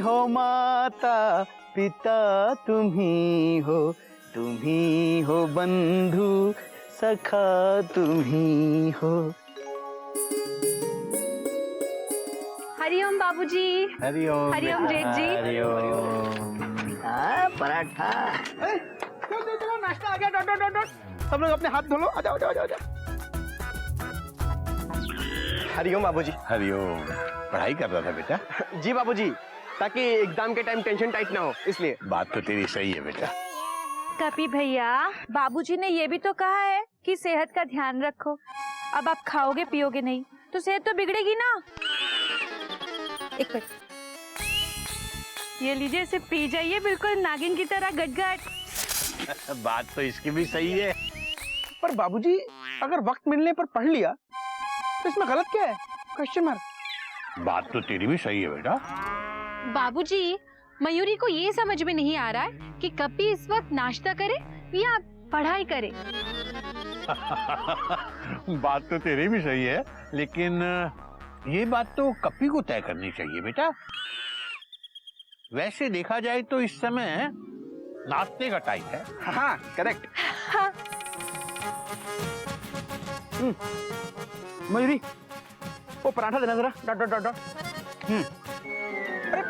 हो माता पिता तुम्ही हो बंधु सखा तुम्ही हो। हरिओम बाबूजी। हरिओम हरिओम जेठ जी। हरिओम। पराठा चलो नाश्ता आ गया। डॉट डॉट डॉट डॉट सब लोग अपने हाथ धो लो। आ जाओ आ जाओ आ जाओ। हरिओम बाबूजी। हरिओम। पढ़ाई कर रहा था बेटा? जी बाबूजी, ताकि एग्जाम के टाइम टेंशन टाइट ना हो इसलिए। बात तो तेरी सही है बेटा। कपी भैया, बाबूजी ने ये भी तो कहा है कि सेहत का ध्यान रखो। अब आप खाओगे पियोगे नहीं तो सेहत तो बिगड़ेगी ना। एक मिनट, ये लीजिए, इसे पी जाइए बिल्कुल नागिन की तरह गटगट। बात तो इसकी भी सही है। पर बाबूजी, अगर वक्त मिलने पर पढ़ लिया तो इसमें गलत क्या है? Question mark. बात तो तेरी भी सही है बेटा। बाबूजी, मयूरी को ये समझ में नहीं आ रहा है कि कपी इस वक्त नाश्ता करे या पढ़ाई करे। बात तो तेरी भी सही है, लेकिन ये बात तो कपी को तय करनी चाहिए बेटा। वैसे देखा जाए तो इस समय नाश्ते का टाइम है। हाँ करेक्ट। हाँ। मयूरी, वो पराठा देना जरा। Dot dot dot dot. अरे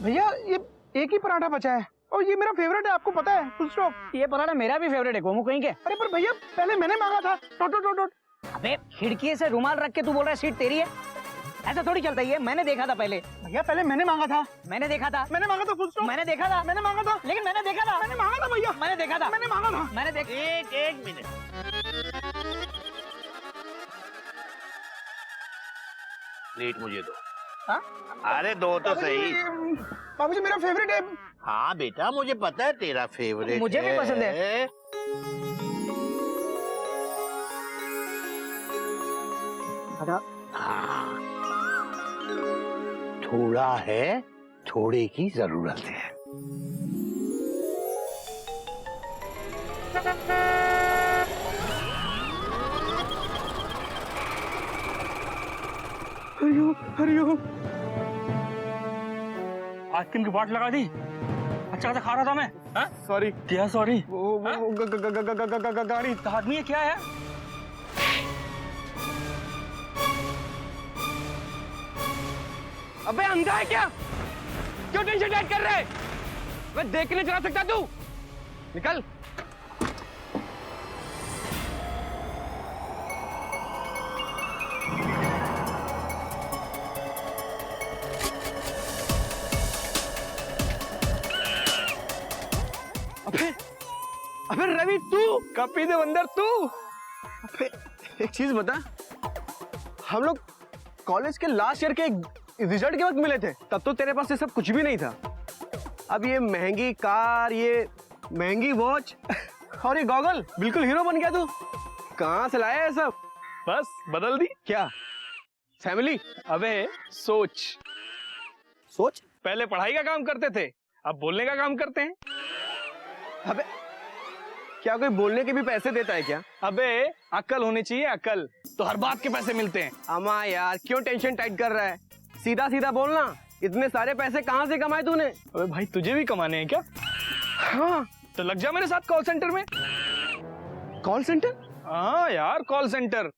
भैया, ये एक ही पराठा बचा है और ये मेरा फेवरेट है, आपको पता है। Full stop. ये पराठा मेरा भी फेवरेट है गोमू कहीं के। अरे पर भैया, पहले मैंने मांगा था। Dot dot dot dot. अबे खिड़की से रुमाल रख के तू बोल रहा है सीट तेरी है? ऐसा थोड़ी चलता है, मैंने देखा था पहले। भैया पहले मैंने मांगा था। मैंने देखा था। मैंने मांगा था फुल स्टॉप। मैंने देखा था। मैंने मांगा था। लेकिन मैंने देखा था। मैंने मांगा था भैया। मैंने देखा था। मैंने मांगा था। मैंने देख एक मिनट। प्लेट मुझे दो। हाँ? अरे दो तो सही। बाबूजी, मेरा फेवरेट है। हाँ बेटा, मुझे पता है तेरा फेवरेट मुझे भी पसंद है। हाँ, थोड़ा है, थोड़े की जरूरत है। हरिओम हरिओम। आइसक्रीम की बाट लगा दी। अच्छा खासा खा रहा था मैं। सॉरी। क्या सॉरी? वो गाड़ी। आदमी है क्या है? अबे अंधा है क्या? क्यों टेंशन टाइट कर रहे? मैं देख के नहीं चला सकता तू? निकल। अबे रवि, तू कपी दे अंदर तू। अबे एक चीज बता, हम लोग कॉलेज के लास्ट ईयर के रिजल्ट के वक्त मिले थे, तब तो तेरे पास ये सब कुछ भी नहीं था। अब ये महंगी कार, ये महंगी वॉच और ये गॉगल, बिल्कुल हीरो बन गया तू। कहाँ से लाया है सब? बस बदल दी। क्या फैमिली? अबे सोच। सोच? पहले पढ़ाई का काम करते थे, अब बोलने का काम करते हैं। अबे क्या कोई बोलने के भी पैसे देता है क्या? अबे अक्ल होनी चाहिए, अक्ल। तो हर बात के पैसे मिलते हैं। अमा यार, क्यों टेंशन टाइट कर रहा है? सीधा सीधा बोलना, इतने सारे पैसे कहाँ से कमाए तूने? अबे भाई, तुझे भी कमाने हैं क्या? हाँ, तो लग जा मेरे साथ कॉल सेंटर में। Call centre? हाँ यार, कॉल सेंटर।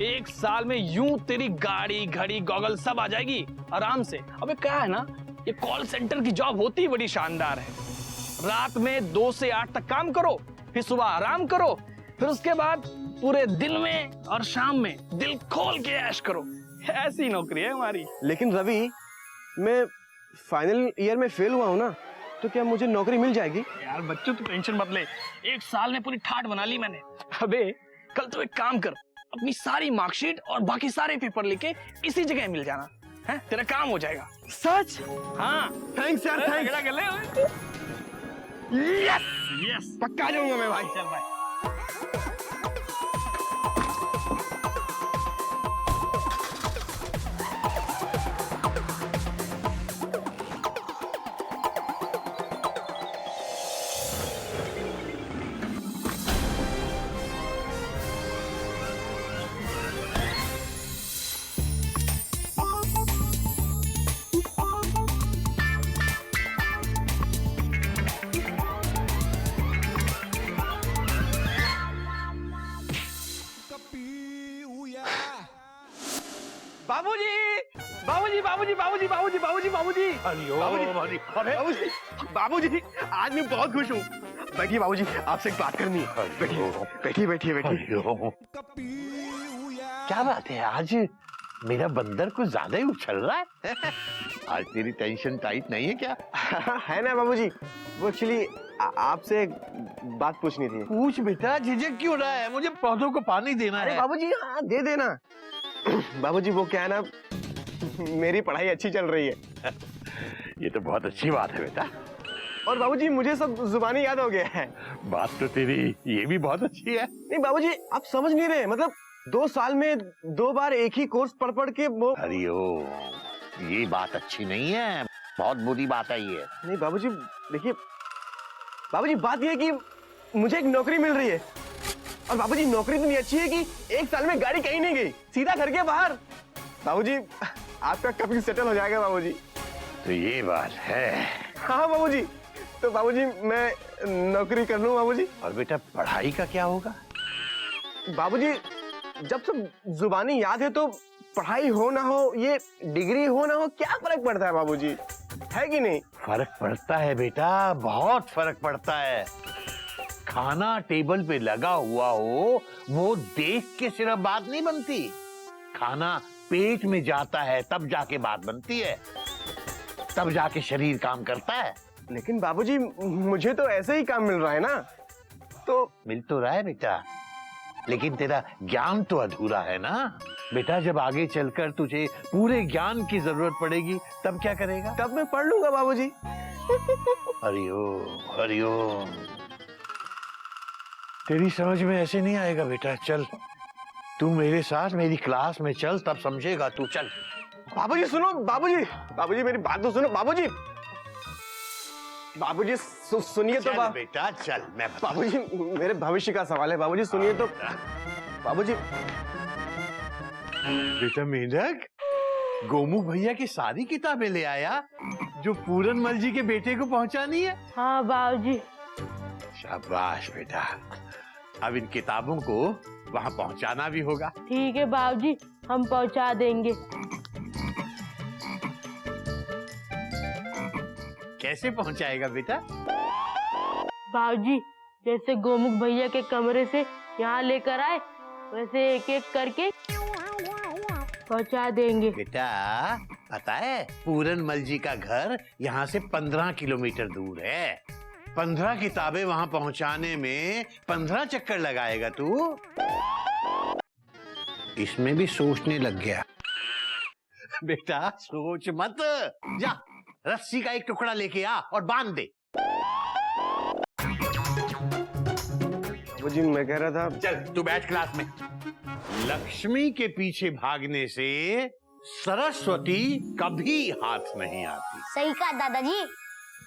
एक साल में यूं तेरी गाड़ी घड़ी गॉगल सब आ जाएगी आराम से। अबे क्या है ना, ये कॉल सेंटर की जॉब होती ही बड़ी शानदार है। रात में 2 से 8 तक काम करो, फिर सुबह आराम करो, फिर उसके बाद पूरे दिन में और शाम में दिल खोल के ऐश करो। ऐसी नौकरी है हमारी। लेकिन रवि, मैं फाइनल ईयर में फेल हुआ हूँ ना, तो क्या मुझे नौकरी मिल जाएगी? यार बच्चों, तू टेंशन मत ले, 1 साल में पूरी ठाट बना ली मैंने। अबे कल तो एक काम कर, अपनी सारी मार्कशीट और बाकी सारे पेपर लेके इसी जगह मिल जाना है, तेरा काम हो जाएगा। सच? हाँ, थैंक्स यार, थैंक्स। यस यस, पक्का जाऊंगा मैं भाई। चल भाई। बाबूजी बाबूजी बाबूजी बाबूजी बाबूजी बाबूजी बाबूजी बाबूजी बाबूजी आज मैं बहुत खुश हूँ। बैठिए बाबूजी, आपसे एक बात करनी है। बैठिए बैठिए बैठिए। क्या बात है, आज मेरा बंदर कुछ ज्यादा ही उछल रहा है। आज तेरी टेंशन टाइट नहीं है क्या? है ना बाबूजी, वो एक्चुअली आपसे एक बात पूछनी थी। पूछ बेटा, झिझक क्यों रहा है? मुझे पौधों को पानी देना अरे है। बाबूजी हाँ दे देना। बाबूजी वो क्या है ना, मेरी पढ़ाई अच्छी चल रही है। ये तो बहुत अच्छी बात है बेटा। और बाबूजी मुझे सब जुबानी याद हो गया है। बात तो तेरी ये भी बहुत अच्छी है। नहीं बाबूजी आप समझ नहीं रहे, मतलब 2 साल में 2 बार एक ही कोर्स पढ़ के वो। अरे ओ, ये बात अच्छी नहीं है, बहुत बुरी बात है ये। नहीं बाबूजी देखिए, बाबूजी बात ये है कि मुझे एक नौकरी मिल रही है। और बाबूजी नौकरी इतनी अच्छी है कि 1 साल में गाड़ी कहीं नहीं गई, सीधा घर के बाहर। बाबूजी आपका कभी सेटल हो जाएगा बाबूजी। तो ये बात है। हाँ बाबूजी, तो बाबूजी मैं नौकरी कर लूं बाबूजी। और बेटा पढ़ाई का क्या होगा? बाबूजी जब सब जुबानी याद है तो पढ़ाई हो ना हो, ये डिग्री हो ना हो, क्या फर्क पड़ता है बाबूजी, है कि नहीं? फर्क पड़ता है बेटा, बहुत फर्क पड़ता है। खाना टेबल पे लगा हुआ हो, वो देख के सिर्फ बात नहीं बनती। खाना पेट में जाता है तब जाके बात बनती है, तब जाके शरीर काम करता है। लेकिन बाबूजी मुझे तो ऐसे ही काम मिल रहा है ना। तो मिल तो रहा है बेटा, लेकिन तेरा ज्ञान तो अधूरा है ना बेटा। जब आगे चलकर तुझे पूरे ज्ञान की जरूरत पड़ेगी तब क्या करेगा? तब मैं पढ़ लूंगा बाबूजी। हरिओम हरिओम। तेरी समझ में ऐसे नहीं आएगा बेटा। चल तू मेरे साथ मेरी क्लास में चल, तब समझेगा तू। चल। बाबूजी सुनो, बाबूजी बाबूजी मेरी बात तो सुनो बाबूजी। बाबूजी सुनिए तो। चल बेटा चल। मैं बाबूजी मेरे भविष्य का सवाल है बाबूजी, सुनिए तो। बाबूजी बेटा मेंढक, गोमुख भैया की सारी किताबें ले आया जो पूरनमल जी के बेटे को पहुंचानी है। हाँ बाबूजी। शाबाश बेटा, अब इन किताबों को वहां पहुंचाना भी होगा। ठीक है बाबूजी, हम पहुंचा देंगे। कैसे पहुंचाएगा बेटा? बाबूजी जैसे गोमुख भैया के कमरे से यहाँ लेकर आए, वैसे एक एक करके पहुंचा देंगे। बेटा पता है, पूरनमल जी का घर यहाँ से 15 किलोमीटर दूर है। 15 किताबें वहां पहुंचाने में 15 चक्कर लगाएगा तू। इसमें भी सोचने लग गया। बेटा सोच मत, जा रस्सी का एक टुकड़ा लेके आ और बांध दे। बाबूजी मैं कह रहा था। चल तू बैठ क्लास में। लक्ष्मी के पीछे भागने से सरस्वती कभी हाथ नहीं आती। सही कहा दादाजी,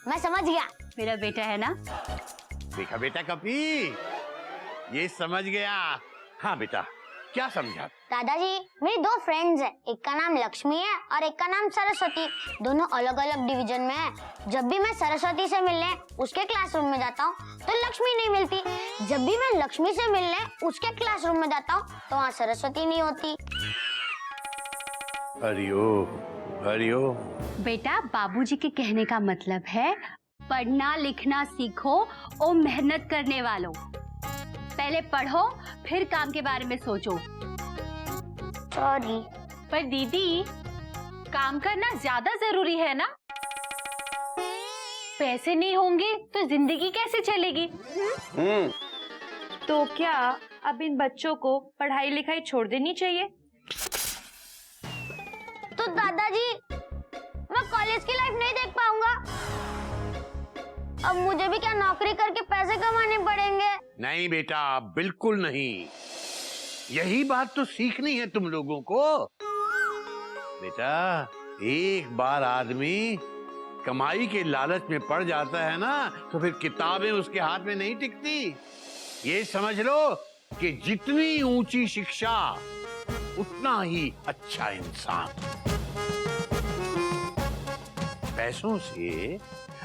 मैं समझ गया। मेरा बेटा है ना। देखा बेटा कपी, ये समझ गया। हाँ बेटा क्या समझा? दादाजी मेरी 2 फ्रेंड्स हैं, एक का नाम लक्ष्मी है और एक का नाम सरस्वती। दोनों अलग अलग डिवीजन में हैं। जब भी मैं सरस्वती से मिलने उसके क्लासरूम में जाता हूँ तो लक्ष्मी नहीं मिलती। जब भी मैं लक्ष्मी से मिलने उसके क्लासरूम में जाता हूँ तो वहाँ सरस्वती नहीं होती। हरिओम हरिओम। बेटा बाबूजी के कहने का मतलब है, पढ़ना लिखना सीखो और मेहनत करने वालों। पहले पढ़ो फिर काम के बारे में सोचो। सॉरी। पर दीदी काम करना ज्यादा जरूरी है ना। पैसे नहीं होंगे तो जिंदगी कैसे चलेगी? तो क्या अब इन बच्चों को पढ़ाई लिखाई छोड़ देनी चाहिए? तो दादाजी मैं कॉलेज की लाइफ नहीं देख पाऊंगा। अब मुझे भी क्या नौकरी करके पैसे कमाने पड़ेंगे? नहीं बेटा बिल्कुल नहीं। यही बात तो सीखनी है तुम लोगों को। बेटा एक बार आदमी कमाई के लालच में पड़ जाता है ना, तो फिर किताबें उसके हाथ में नहीं टिकती। ये समझ लो कि जितनी ऊंची शिक्षा उतना ही अच्छा इंसान। पैसों से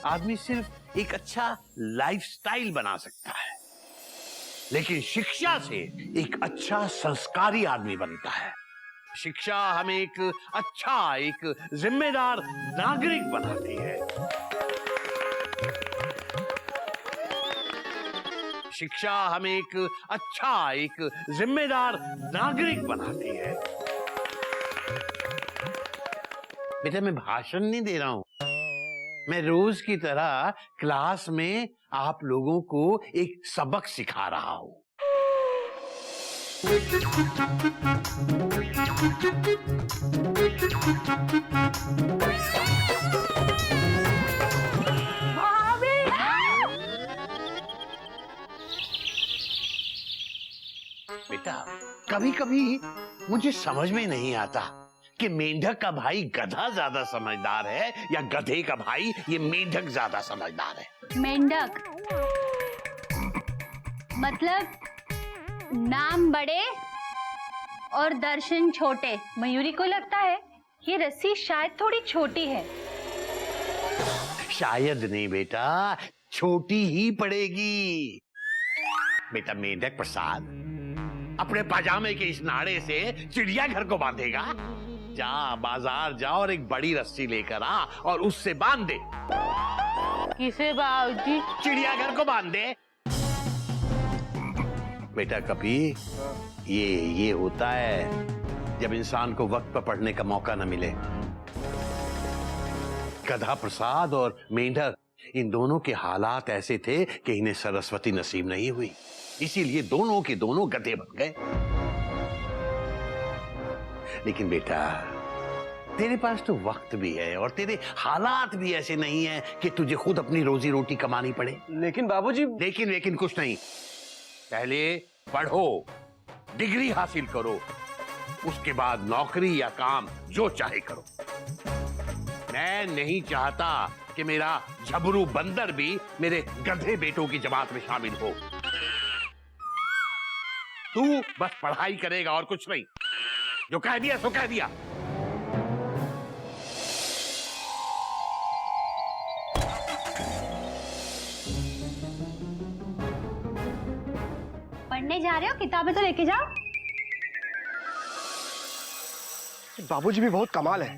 आदमी सिर्फ एक अच्छा लाइफस्टाइल बना सकता है, लेकिन शिक्षा से एक अच्छा संस्कारी आदमी बनता है। शिक्षा हमें एक अच्छा, एक जिम्मेदार नागरिक बनाती है। शिक्षा हमें एक अच्छा, एक जिम्मेदार नागरिक बनाती है। बेटा मैं भाषण नहीं दे रहा हूं, मैं रोज की तरह क्लास में आप लोगों को एक सबक सिखा रहा हूं। बेटा कभी कभी मुझे समझ में नहीं आता कि मेंढक का भाई गधा ज्यादा समझदार है या गधे का भाई ये मेंढक ज्यादा समझदार है। मेंढक मतलब नाम बड़े और दर्शन छोटे। मयूरी को लगता है ये रस्सी शायद थोड़ी छोटी है। शायद नहीं बेटा, छोटी ही पड़ेगी। बेटा मेंढक प्रसाद अपने पाजामे के इस नाड़े से चिड़ियाघर को बांधेगा। जा बाजार जा और एक बड़ी रस्सी लेकर आ और उससे बांध दे। किसे बाबूजी? चिड़ियाघर को बांध दे। बेटा कभी ये होता है जब इंसान को वक्त पर पढ़ने का मौका न मिले। गधा प्रसाद और मेंढक इन दोनों के हालात ऐसे थे कि इन्हें सरस्वती नसीब नहीं हुई, इसीलिए दोनों के दोनों गधे बन गए। लेकिन बेटा तेरे पास तो वक्त भी है और तेरे हालात भी ऐसे नहीं है कि तुझे खुद अपनी रोजी रोटी कमानी पड़े। लेकिन बाबूजी। लेकिन कुछ नहीं, पहले पढ़ो, डिग्री हासिल करो, उसके बाद नौकरी या काम जो चाहे करो। मैं नहीं चाहता कि मेरा झबरू बंदर भी मेरे गधे बेटों की जमात में शामिल हो। तू बस पढ़ाई करेगा और कुछ नहीं, जो कह दिया सो कह दिया। पढ़ने जा रहे हो? किताबें तो लेके जाओ। बाबूजी भी बहुत कमाल है,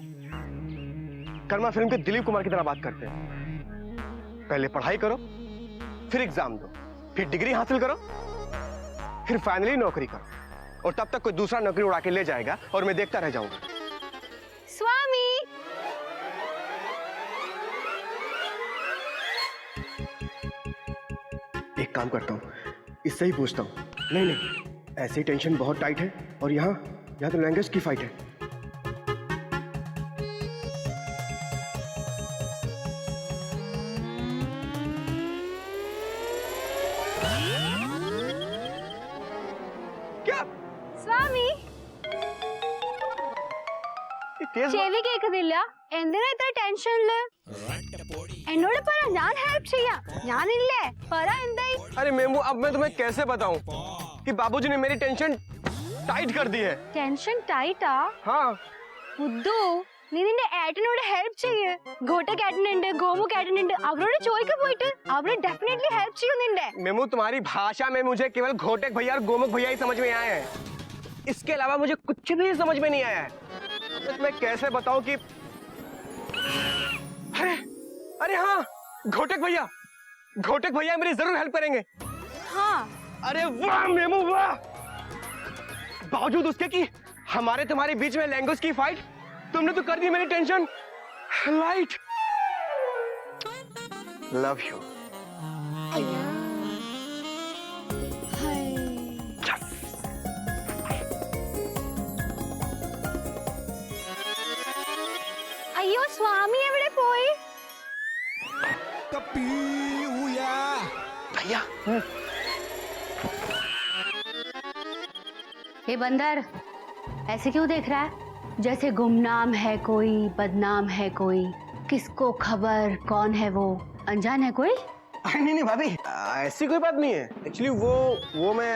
कर्मा फिल्म के दिलीप कुमार की तरह बात करते हैं। पहले पढ़ाई करो, फिर एग्जाम दो, फिर डिग्री हासिल करो, फिर फाइनली नौकरी करो, और तब तक कोई दूसरा नौकरी उड़ा के ले जाएगा और मैं देखता रह जाऊंगा। स्वामी एक काम करता हूँ, इससे ही पूछता हूँ। नहीं, ऐसी टेंशन बहुत टाइट है, और यहाँ तो लैंग्वेज की फाइट है। क्या സ്വാമി ചെവി കേൾക്കുന്നില്ല? എന്തിനാ ഇത്ര ടെൻഷനില്? എന്നോട് പറ, ഞാൻ ഹെൽപ്പ് ചെയ്യാം, ഞാനില്ലേ? പറ എന്തായി? अरे मेमू, अब मैं तुम्हें कैसे बताऊं कि बाबूजी ने मेरी टेंशन टाइट कर दी है। ടെൻഷൻ ടൈറ്റാ? हाँ, മുദ്ദു, നീ നിന്റെ ഏട്ടനോട് ഹെൽപ്പ് ചെയ്യ്. ഘോട്ടക്ക് ഏട്ടനുണ്ട്, ഗോമുക്ക് ഏട്ടനുണ്ട്, അവരോട് ചോദിക്ക പോയിട്ട്. അവര് ഡെഫിनेറ്റ്ലി ഹെൽപ്പ് ചെയ്യും നിന്റെ. मेमू तुम्हारी भाषा में मुझे केवल घोटक भैया और गोमुख भैया ही समझ में आए हैं, इसके अलावा मुझे कुछ भी समझ में नहीं आया है। तो मैं कैसे बताऊं कि अरे हाँ, घोटक भैया मेरी जरूर हेल्प करेंगे। हाँ, अरे वाह मेमू वाह, बावजूद उसके कि हमारे तुम्हारे बीच में लैंग्वेज की फाइट, तुमने तो कर दी मेरी टेंशन लाइट। Love you. അയ്യോ സ്വാമി എവിടെ പോയി? भैया हे बंदर, ऐसे क्यों देख रहा है? जैसे गुमनाम है कोई, बदनाम है कोई, किसको खबर कौन है वो, अनजान है कोई? नहीं भाभी, ऐसी कोई बात नहीं है। एक्चुअली वो मैं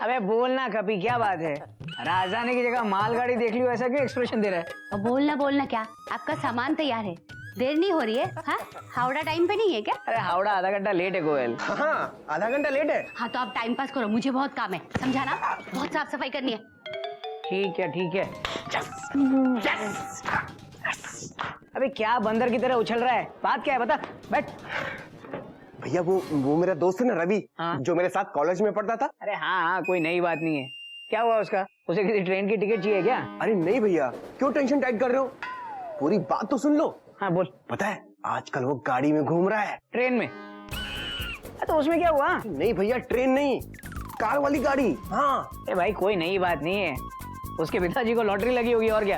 अबे बोलना कभी, क्या बात है? राजधानी की जगह मालगाड़ी देख लियो, ऐसा क्यों एक्सप्रेशन दे रहा है? और बोलना क्या, आपका सामान तैयार है, देर नहीं हो रही है? हाँ, हावड़ा टाइम पे नहीं है क्या? अरे हावड़ा आधा घंटा लेट है गोयल। हाँ, आधा घंटा लेट है। हाँ तो आप टाइम पास करो, मुझे बहुत काम है, समझा ना? बहुत साफ सफाई करनी है। ठीक है ठीक है। अबे क्या बंदर की तरह उछल रहा है, बात क्या है बता, बैठ। भैया वो मेरा दोस्त है ना रवि, हाँ। जो मेरे साथ कॉलेज में पढ़ता था। अरे हाँ हाँ, कोई नई बात नहीं है। क्या हुआ उसका? उसे किसी ट्रेन की टिकट चाहिए क्या? अरे नहीं भैया, क्यों टेंशन टाइट कर रहे हो, पूरी बात तो सुन लो। हाँ बोल। पता है आजकल वो गाड़ी में घूम रहा है। ट्रेन में? तो उसमें क्या हुआ? नहीं भैया, ट्रेन नहीं, कार वाली गाड़ी। हाँ। अरे भाई कोई नई बात नहीं है, उसके पिताजी को लॉटरी लगी होगी और क्या।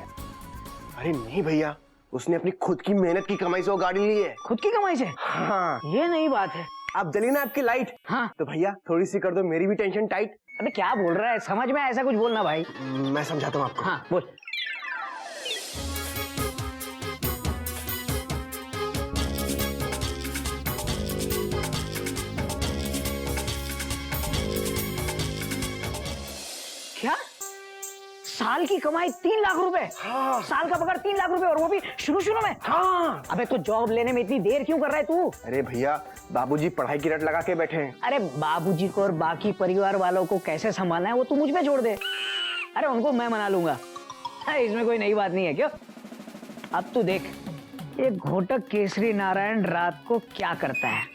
अरे नहीं भैया, उसने अपनी खुद की मेहनत की कमाई से वो गाड़ी ली है। खुद की कमाई से? हाँ। ये नई बात है। आप जली ना आपकी लाइट। हाँ। तो भैया थोड़ी सी कर दो, मेरी भी टेंशन टाइट। अबे क्या बोल रहा है, समझ में ऐसा कुछ बोलना भाई। मैं समझाता हूँ आपको। हाँ बोल। क्या? साल की कमाई 3 लाख रुपए? हाँ। साल का पगार 3 लाख रुपए, और वो भी शुरू में? हाँ। अबे तो जॉब लेने में इतनी देर क्यों कर रहा है तू? अरे भैया, बाबूजी पढ़ाई की रट लगा के बैठे हैं। अरे बाबूजी को और बाकी परिवार वालों को कैसे संभालना है वो तू मुझ पे छोड़ दे। अरे उनको मैं मना लूंगा, इसमें कोई नई बात नहीं है। क्यों? अब तू देख ये घोटक केसरी नारायण रात को क्या करता है।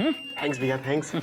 थैंक्स भैया, थैंक्स।